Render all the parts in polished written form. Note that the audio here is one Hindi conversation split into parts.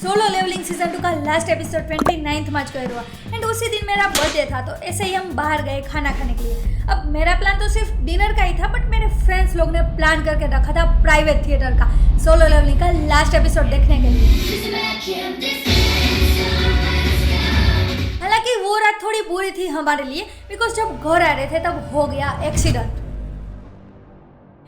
सोलो लेवलिंग सीजन 2 का लास्ट एपिसोड 29 मार्च को हुआ एंड उसी दिन मेरा बर्थडे था, तो ऐसे ही हम बाहर गए खाना खाने के लिए। अब मेरा प्लान तो सिर्फ डिनर का ही था, बट मेरे फ्रेंड्स लोग ने प्लान करके रखा था प्राइवेट थिएटर का सोलो लेवलिंग का लास्ट एपिसोड देखने के लिए। हालांकि वो रात थोड़ी बुरी थी हमारे लिए, बिकॉज जब घर आ रहे थे तब हो गया एक्सीडेंट।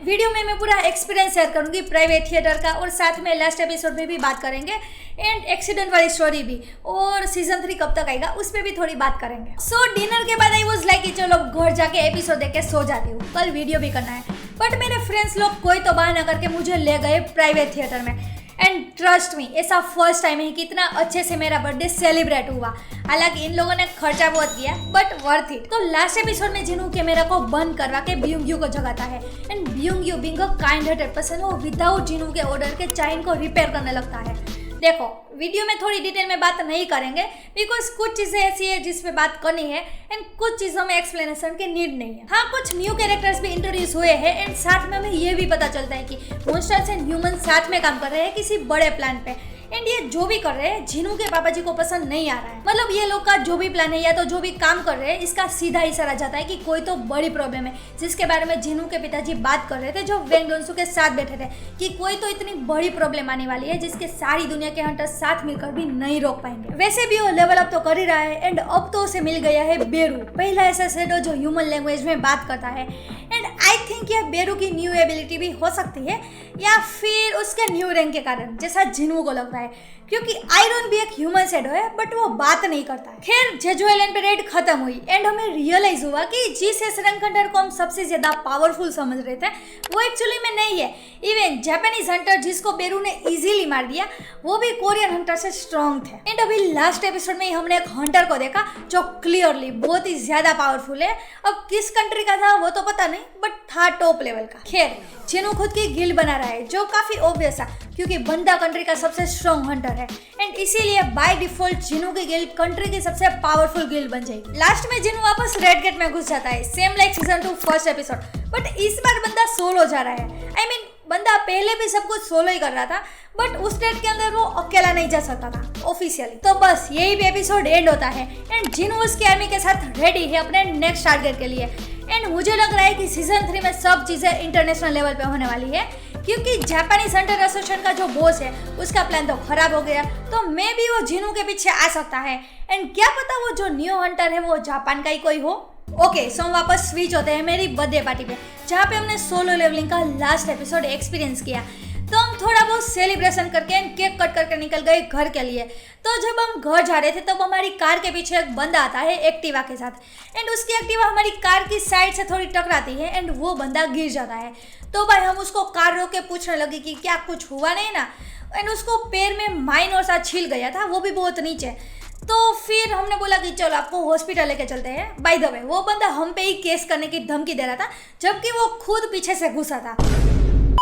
वीडियो में मैं पूरा एक्सपीरियंस शेयर करूंगी प्राइवेट थिएटर का, और साथ में लास्ट एपिसोड में भी बात करेंगे एंड एक्सीडेंट वाली स्टोरी भी, और सीजन 3 कब तक आएगा उस पर भी थोड़ी बात करेंगे। सो डिनर के बाद आई वाज लाइक कि चलो घर जाके एपिसोड देख के सो जाती हूँ, कल वीडियो भी करना है। बट मेरे फ्रेंड्स लोग कोई तो बहाना करके मुझे ले गए प्राइवेट थिएटर में, एंड ट्रस्ट मी, ऐसा फर्स्ट टाइम है कितना अच्छे से मेरा बर्थडे सेलिब्रेट हुआ। हालांकि इन लोगों ने खर्चा बहुत किया, बट वर्थ इट। तो लास्ट एपिसोड में जिनू कैमरा को बंद करवा के ब्यूंग को जगाता है, and ब्यूंग being a kind hearted person, वो विदाउट जिनू के ऑर्डर के चाइन को रिपेयर करने लगता है। देखो, वीडियो में थोड़ी डिटेल में बात नहीं करेंगे, बिकॉज कुछ चीज़ें ऐसी है जिसमें बात करनी है एंड कुछ चीज़ों में एक्सप्लेनेशन की नीड नहीं है। हाँ, कुछ न्यू कैरेक्टर्स भी इंट्रोड्यूस हुए हैं एंड साथ में हमें ये भी पता चलता है कि मॉन्स्टर्स एंड ह्यूमन साथ में काम कर रहे हैं किसी बड़े प्लान पे, एंड ये जो भी कर रहे हैं जिनू के पापा जी को पसंद नहीं आ रहा है। मतलब ये लोग का जो भी प्लान है या तो जो भी काम कर रहे हैं, इसका सीधा इशारा जाता है कि कोई तो बड़ी प्रॉब्लम है, जिसके बारे में जिनू के पिताजी बात कर रहे थे जो वेंग डोन्सू के साथ बैठे थे, कि कोई तो इतनी बड़ी प्रॉब्लम आने वाली है जिसके सारी दुनिया के हंटर्स साथ मिलकर भी नहीं रोक पाएंगे। वैसे भी वो लेवल अप तो कर ही रहा है, एंड अब तो उसे मिल गया है बेरू, पहला ऐसा शैडो जो ह्यूमन लैंग्वेज में बात करता है। एंड आई थिंक यह बेरू की न्यू एबिलिटी भी हो सकती है, या फिर उसके न्यू रैंक के कारण, जैसा जिनू को लगता है, क्योंकि आयरन भी एक ह्यूमन शैडो है बट वो बात नहीं करता है। खैर, जेजू आइलैंड पे रेड खत्म हुई एंड हमें रियलाइज हुआ कि जिस रैंक हंटर को हम सबसे ज्यादा पावरफुल समझ रहे थे वो एक्चुअली में नहीं है। इवन जापानीज हंटर जिसको बेरू ने इजीली मार दिया, वो भी कोरियन हंटर से स्ट्रॉन्ग थे। एंड अभी लास्ट एपिसोड में हमने एक हंटर को देखा जो क्लियरली बहुत ही ज्यादा पावरफुल है। अब किस कंट्री का था वो तो पता नहीं, बट था टॉप लेवल का। खैर, जिनू खुद की गिल्ड बना रहा है, जो काफी ऑब्वियस है क्योंकि बंदा कंट्री का सबसे स्ट्रॉन्ग हंटर है, एंड इसीलिए बाय डिफॉल्ट जिनू की गिल्ड कंट्री की सबसे पावरफुल गिल्ड बन जाएगी। लास्ट में जिनू वापस रेड गेट में घुस जाता है, same like season 2 first episode, but इस बार बंदा सोलो जा रहा है। आई मीन, बंदा पहले भी सब कुछ सोलो ही कर रहा था, बट उस डेट के अंदर वो अकेला नहीं जा सकता था ऑफिशियली। तो बस यही भी एपिसोड एंड होता है, एंड जिनू उसकी आर्मी के साथ रेडी है अपने नेक्स्ट टारगेट के लिए। एंड मुझे लग रहा है कि सीजन 3 में सब चीजें इंटरनेशनल लेवल पे होने वाली है, क्योंकि जापानीज हंटर एसोसिएशन का जो बॉस है उसका प्लान तो खराब हो गया, तो मे भी वो जिनू के पीछे आ सकता है। एंड क्या पता वो जो न्यू हंटर है वो जापान का ही कोई हो। ओके, सो हम वापस स्विच होते हैं मेरी बर्थडे पार्टी पे, जहाँ पे हमने सोलो लेवलिंग का लास्ट एपिसोड एक्सपीरियंस किया। तो हम थोड़ा बहुत सेलिब्रेशन करके केक कट करके निकल गए घर के लिए। तो जब हम घर जा रहे थे तब हमारी कार के पीछे एक बंदा आता है एक्टिवा के साथ, एंड उसकी एक्टिवा हमारी कार की साइड से थोड़ी टकराती है एंड वो बंदा गिर जाता है। तो भाई हम उसको कार रोक के पूछने लगे कि क्या कुछ हुआ नहीं ना, एंड उसको पैर में माइन और साथ छील गया था, वो भी बहुत नीचे। तो फिर हमने बोला कि चलो आपको हॉस्पिटल लेके चलते हैं। बाय द वे, वो बंदा हम पे ही केस करने की धमकी दे रहा था, जबकि वो खुद पीछे से घुसा था।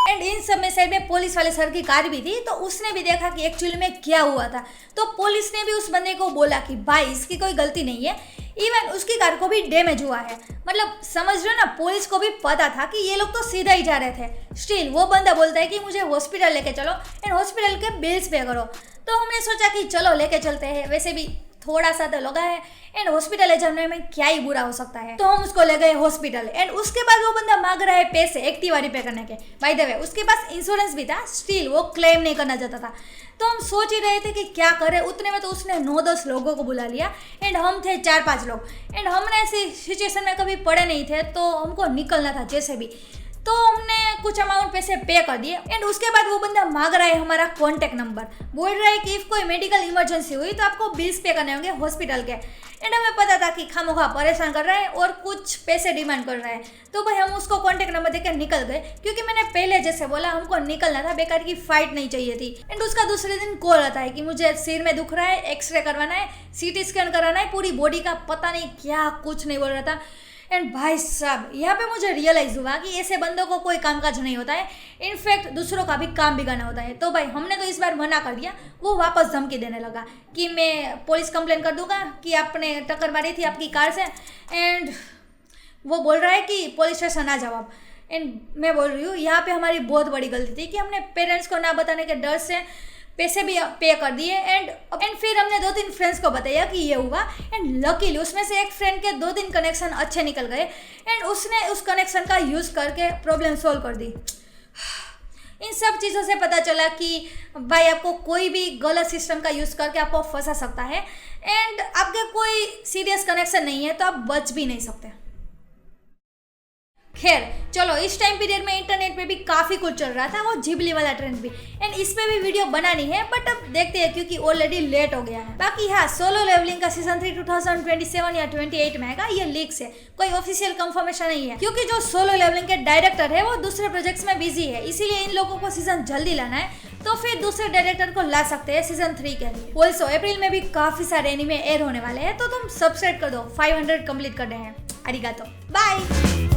एंड इन सब में साइड में पुलिस वाले सर की कार भी थी, तो उसने भी देखा कि एक्चुअली में क्या हुआ था। तो पुलिस ने भी उस बंदे को बोला कि भाई इसकी कोई गलती नहीं है, इवन उसकी कार को भी डैमेज हुआ है। मतलब समझ रहे हो ना, पुलिस को भी पता था कि ये लोग तो सीधा ही जा रहे थे। स्टिल वो बंदा बोलता है कि मुझे हॉस्पिटल लेके चलो एंड हॉस्पिटल के बिल्स पे करो। तो हमने सोचा कि चलो लेके चलते हैं, वैसे भी थोड़ा सा तो लगा है एंड हॉस्पिटल ले जाने में क्या ही बुरा हो सकता है। तो हम उसको ले गए हॉस्पिटल, एंड उसके बाद वो बंदा मांग रहा है पैसे एक्टिवा रिपेयर करने के। बाय द वे, उसके पास इंश्योरेंस भी था, स्टिल वो क्लेम नहीं करना चाहता था। तो हम सोच ही रहे थे कि क्या करें, उतने में तो उसने 9-10 लोगों को बुला लिया, एंड हम थे 4-5 लोग, एंड हमने ऐसी सिचुएशन में कभी पड़े नहीं थे, तो हमको निकलना था जैसे भी। तो हमने कुछ अमाउंट पैसे पे कर दिए, एंड उसके बाद वो बंदा मांग रहा है हमारा कॉन्टैक्ट नंबर, बोल रहा है कि इफ कोई मेडिकल इमरजेंसी हुई तो आपको बिल्स पे करने होंगे हॉस्पिटल के। एंड हमें पता था कि खामोखा परेशान कर रहा है और कुछ पैसे डिमांड कर रहा है। तो भाई हम उसको कॉन्टैक्ट नंबर देकर निकल गए, क्योंकि मैंने पहले जैसे बोला हमको निकलना था, बेकार की फाइट नहीं चाहिए थी। एंड उसका दूसरे दिन कॉल आता है कि मुझे सिर में दुख रहा है, एक्सरे करवाना है, सीटी स्कैन कराना है, पूरी बॉडी का पता नहीं क्या कुछ नहीं बोल रहा था। एंड भाई साहब, यहाँ पे मुझे रियलाइज़ हुआ कि ऐसे बंदों को कोई कामकाज नहीं होता है, इनफैक्ट दूसरों का भी काम बिगाड़ना होता है। तो भाई हमने तो इस बार मना कर दिया। वो वापस धमकी देने लगा कि मैं पुलिस कंप्लेन कर दूंगा कि आपने टक्कर मारी थी आपकी कार से, एंड वो बोल रहा है कि पुलिस स्टेशन आ जाओ आप। एंड मैं बोल रही हूँ यहाँ पे हमारी बहुत बड़ी गलती थी कि हमने पेरेंट्स को ना बताने के डर से पैसे भी पे कर दिए एंड फिर हमने 2-3 फ्रेंड्स को बताया कि ये हुआ एंड लकीली उसमें से एक फ्रेंड के 2-3 कनेक्शन अच्छे निकल गए एंड उसने उस कनेक्शन का यूज़ करके प्रॉब्लम सोल्व कर दी। इन सब चीज़ों से पता चला कि भाई आपको कोई भी गलत सिस्टम का यूज़ करके आपको फंसा सकता है एंड आपके कोई सीरियस कनेक्शन नहीं है तो आप बच भी नहीं सकते। खैर चलो, इस टाइम पीरियड में इंटरनेट पे भी काफ़ी कुछ चल रहा था, वो जिबली वाला ट्रेंड भी, एंड इस पे भी वीडियो बनानी है बट अब देखते हैं क्योंकि ऑलरेडी लेट हो गया है। बाकी हाँ, सोलो लेवलिंग का सीजन 3 2027 या 28 में आएगा, ये लीक्स है, कोई ऑफिशियल कंफर्मेशन नहीं है क्योंकि जो सोलो लेवलिंग के डायरेक्टर है वो दूसरे प्रोजेक्ट्स में बिजी है, इसीलिए इन लोगों को सीजन जल्दी लाना है, तो फिर दूसरे डायरेक्टर को ला सकते हैं सीजन 3 के लिए। ऑल्सो अप्रैल में भी काफी सारे एनिमे एयर होने वाले हैं, तो तुम सब्सक्राइब कर दो, 500 कंप्लीट कर रहे हैं। अरिगातो, बाय।